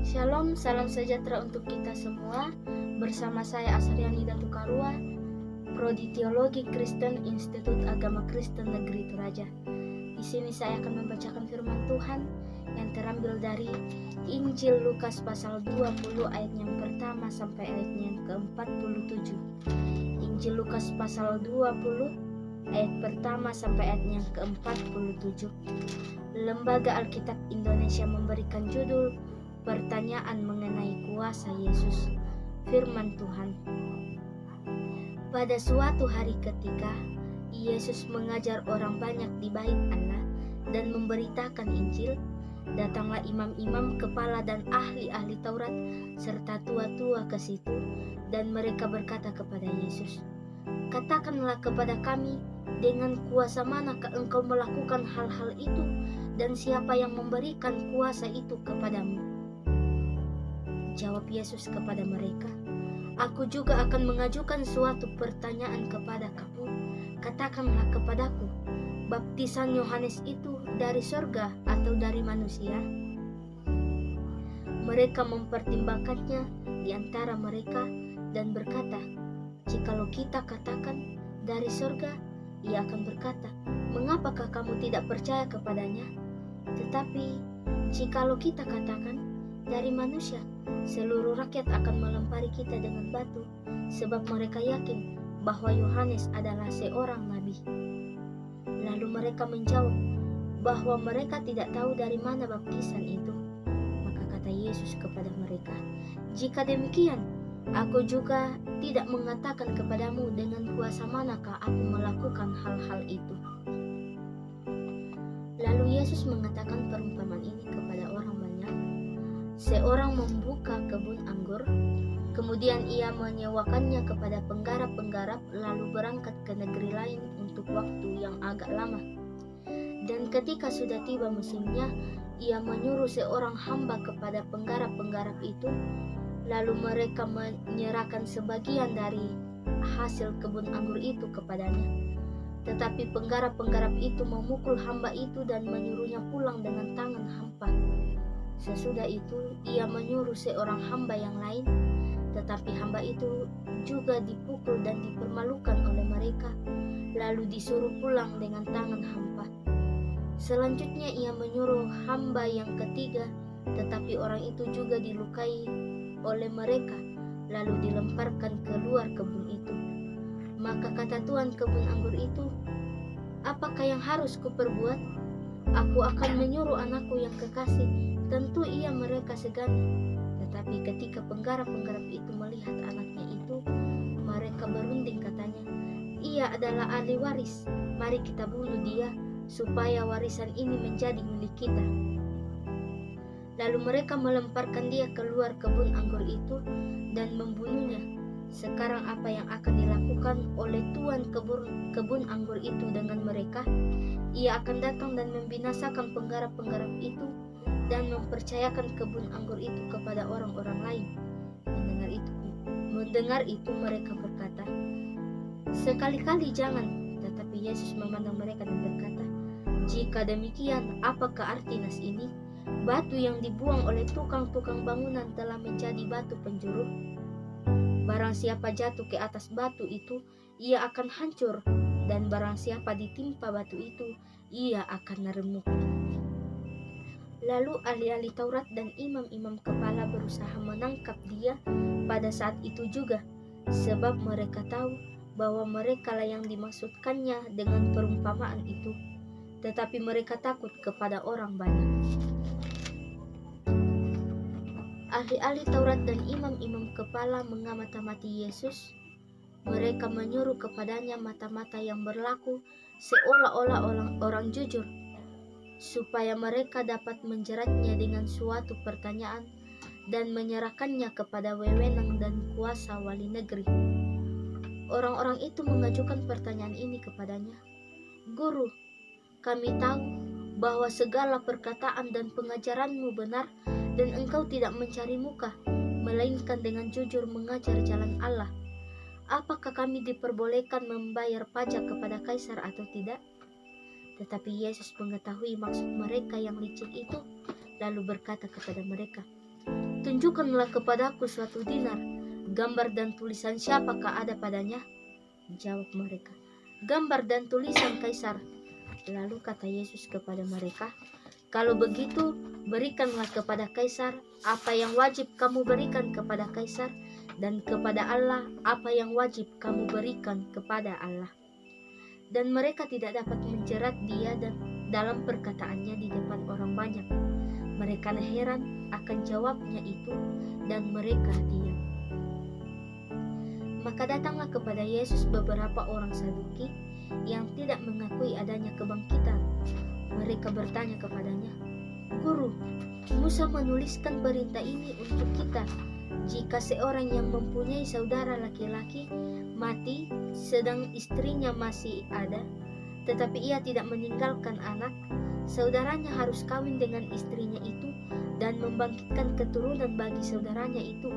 Shalom, salam sejahtera untuk kita semua. Bersama saya Asriani Datu Karua, Prodi Teologi Kristen Institut Agama Kristen Negeri Toraja. Di sini saya akan membacakan firman Tuhan yang terambil dari Injil Lukas pasal 20 ayat yang pertama sampai ayat yang ke-47. Injil Lukas pasal 20 ayat pertama sampai ayat yang ke-47. Lembaga Alkitab Indonesia memberikan judul Pertanyaan mengenai kuasa Yesus. Firman Tuhan. Pada suatu hari ketika Yesus mengajar orang banyak di bait Allah dan memberitakan Injil, datanglah imam-imam kepala dan ahli-ahli Taurat serta tua-tua ke situ, dan mereka berkata kepada Yesus, "Katakanlah kepada kami, dengan kuasa manakah engkau melakukan hal-hal itu, dan siapa yang memberikan kuasa itu kepadamu?" Jawab Yesus kepada mereka, "Aku juga akan mengajukan suatu pertanyaan kepada kamu. Katakanlah kepadaku, baptisan Yohanes itu dari sorga atau dari manusia?" Mereka mempertimbangkannya di antara mereka dan berkata, "Jikalau kita katakan dari sorga," ia akan berkata, "Mengapakah kamu tidak percaya kepadanya? Tetapi jikalau kita katakan dari manusia, seluruh rakyat akan melempari kita dengan batu, sebab mereka yakin bahwa Yohanes adalah seorang nabi." Lalu mereka menjawab bahwa mereka tidak tahu dari mana baptisan itu. Maka kata Yesus kepada mereka, "Jika demikian, aku juga tidak mengatakan kepadamu dengan kuasa manakah aku melakukan hal-hal itu." Lalu Yesus mengatakan perumpamaan ini kepada orang banyak. Seorang membuka kebun anggur, kemudian ia menyewakannya kepada penggarap-penggarap, lalu berangkat ke negeri lain untuk waktu yang agak lama. Dan ketika sudah tiba musimnya, ia menyuruh seorang hamba kepada penggarap-penggarap itu, lalu mereka menyerahkan sebagian dari hasil kebun anggur itu kepadanya. Tetapi penggarap-penggarap itu memukul hamba itu dan menyuruhnya pulang dengan tangan hampa. Sesudah itu ia menyuruh seorang hamba yang lain, tetapi hamba itu juga dipukul dan dipermalukan oleh mereka, lalu disuruh pulang dengan tangan hampa. Selanjutnya ia menyuruh hamba yang ketiga, tetapi orang itu juga dilukai oleh mereka, lalu dilemparkan keluar kebun itu. Maka kata tuan kebun anggur itu, "Apakah yang harus kuperbuat? Aku akan menyuruh anakku yang kekasih, tentu ia mereka segani." Tetapi ketika penggarap-penggarap itu melihat anaknya itu, mereka berunding katanya, "Ia adalah ahli waris, mari kita bunuh dia, supaya warisan ini menjadi milik kita." Lalu mereka melemparkan dia keluar kebun anggur itu dan membunuhnya. Sekarang apa yang akan dilakukan oleh tuan kebun anggur itu dengan mereka? Ia akan datang dan membinasakan penggarap-penggarap itu dan mempercayakan kebun anggur itu kepada orang-orang lain. Mendengar itu mereka berkata, "Sekali-kali jangan." Tetapi Yesus memandang mereka dan berkata, "Jika demikian, apakah arti nas ini? Batu yang dibuang oleh tukang-tukang bangunan telah menjadi batu penjuru. Barang siapa jatuh ke atas batu itu, ia akan hancur, dan barang siapa ditimpa batu itu, ia akan remuk." Lalu ahli-ahli Taurat dan imam-imam kepala berusaha menangkap dia pada saat itu juga, sebab mereka tahu bahwa merekalah yang dimaksudkannya dengan perumpamaan itu. Tetapi mereka takut kepada orang banyak. Ahli-ahli Taurat dan imam-imam kepala mengamati Yesus. Mereka menyuruh kepadanya mata-mata yang berlaku seolah-olah orang jujur, supaya mereka dapat menjeratnya dengan suatu pertanyaan dan menyerahkannya kepada wewenang dan kuasa wali negeri. Orang-orang itu mengajukan pertanyaan ini kepadanya, "Guru, kami tahu bahwa segala perkataan dan pengajaranmu benar, dan engkau tidak mencari muka, melainkan dengan jujur mengajar jalan Allah. Apakah kami diperbolehkan membayar pajak kepada kaisar atau tidak?" Tetapi Yesus mengetahui maksud mereka yang licik itu, lalu berkata kepada mereka, tunjukkanlah kepadaku suatu dinar. Gambar dan tulisan siapakah ada padanya? Jawab mereka, gambar dan tulisan Kaisar. Lalu kata Yesus kepada mereka, kalau begitu berikanlah kepada Kaisar apa yang wajib kamu berikan kepada Kaisar, dan kepada Allah apa yang wajib kamu berikan kepada Allah. Dan mereka tidak dapat menjerat dia dalam perkataannya di depan orang banyak. Mereka heran akan jawabnya itu, dan mereka diam. Maka datanglah kepada Yesus beberapa orang Saduki yang tidak mengakui adanya kebangkitan. Mereka bertanya kepadanya, Guru, Musa menuliskan perintah ini untuk kita. Jika seorang yang mempunyai saudara laki-laki mati sedang istrinya masih ada, tetapi ia tidak meninggalkan anak, saudaranya harus kawin dengan istrinya itu dan membangkitkan keturunan bagi saudaranya itu.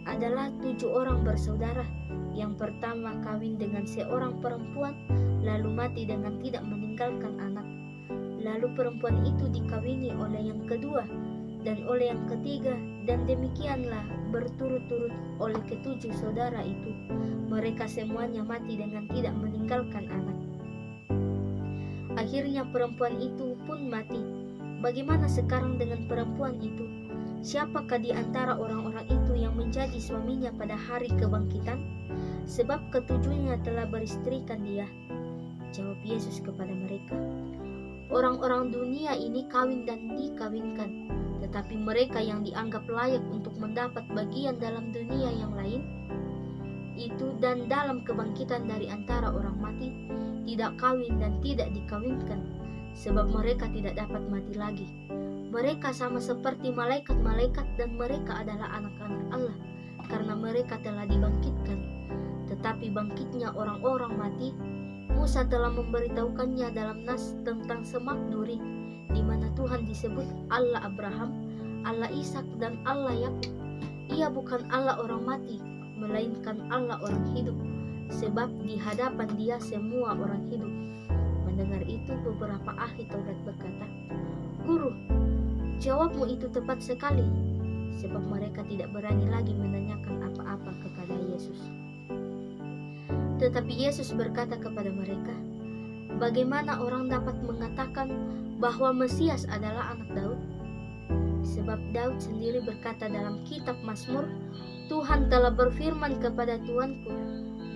Adalah 7 orang bersaudara. Yang pertama kawin dengan seorang perempuan, lalu mati dengan tidak meninggalkan anak. Lalu perempuan itu dikawini oleh yang kedua dan oleh yang ketiga, dan demikianlah berturut-turut oleh ke-7 saudara itu. Mereka semuanya mati dengan tidak meninggalkan anak. Akhirnya perempuan itu pun mati. Bagaimana sekarang dengan perempuan itu? Siapakah di antara orang-orang itu yang menjadi suaminya pada hari kebangkitan? Sebab ketujuhnya telah beristrikan dia. Jawab Yesus kepada mereka, orang-orang dunia ini kawin dan dikawinkan, tetapi mereka yang dianggap layak untuk mendapat bagian dalam dunia yang lain itu dan dalam kebangkitan dari antara orang mati tidak kawin dan tidak dikawinkan, sebab mereka tidak dapat mati lagi. Mereka sama seperti malaikat-malaikat dan mereka adalah anak-anak Allah, karena mereka telah dibangkitkan. Tetapi bangkitnya orang-orang mati, Musa telah memberitahukannya dalam nas tentang semak duri, di mana Tuhan disebut Allah Abraham, Allah Ishak dan Allah Yakub. Ia bukan Allah orang mati, melainkan Allah orang hidup, sebab di hadapan Dia semua orang hidup. Mendengar itu beberapa ahli Taurat berkata, Guru, jawabmu itu tepat sekali, sebab mereka tidak berani lagi menanyakan apa-apa kepada Yesus. Tetapi Yesus berkata kepada mereka, bagaimana orang dapat mengatakan bahwa Mesias adalah anak Daud? Sebab Daud sendiri berkata dalam kitab Mazmur, Tuhan telah berfirman kepada Tuanku,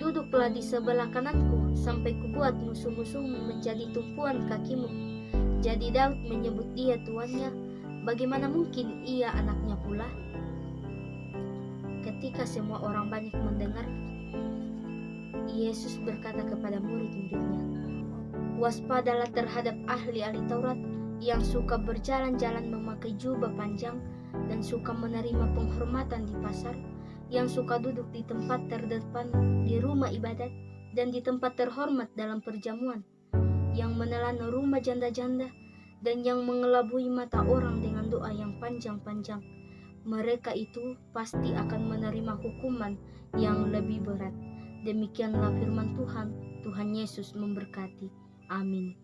duduklah di sebelah kananku sampai kubuat musuh-musuhmu menjadi tumpuan kakimu. Jadi Daud menyebut dia tuannya, bagaimana mungkin ia anaknya pula? Ketika semua orang banyak mendengar, Yesus berkata kepada murid-muridnya, waspadalah terhadap ahli-ahli Taurat yang suka berjalan-jalan memakai jubah panjang dan suka menerima penghormatan di pasar, yang suka duduk di tempat terdepan di rumah ibadat dan di tempat terhormat dalam perjamuan, yang menelan rumah janda-janda dan yang mengelabui mata orang dengan doa yang panjang-panjang. Mereka itu pasti akan menerima hukuman yang lebih berat. Demikianlah firman Tuhan. Tuhan Yesus memberkati. Amin.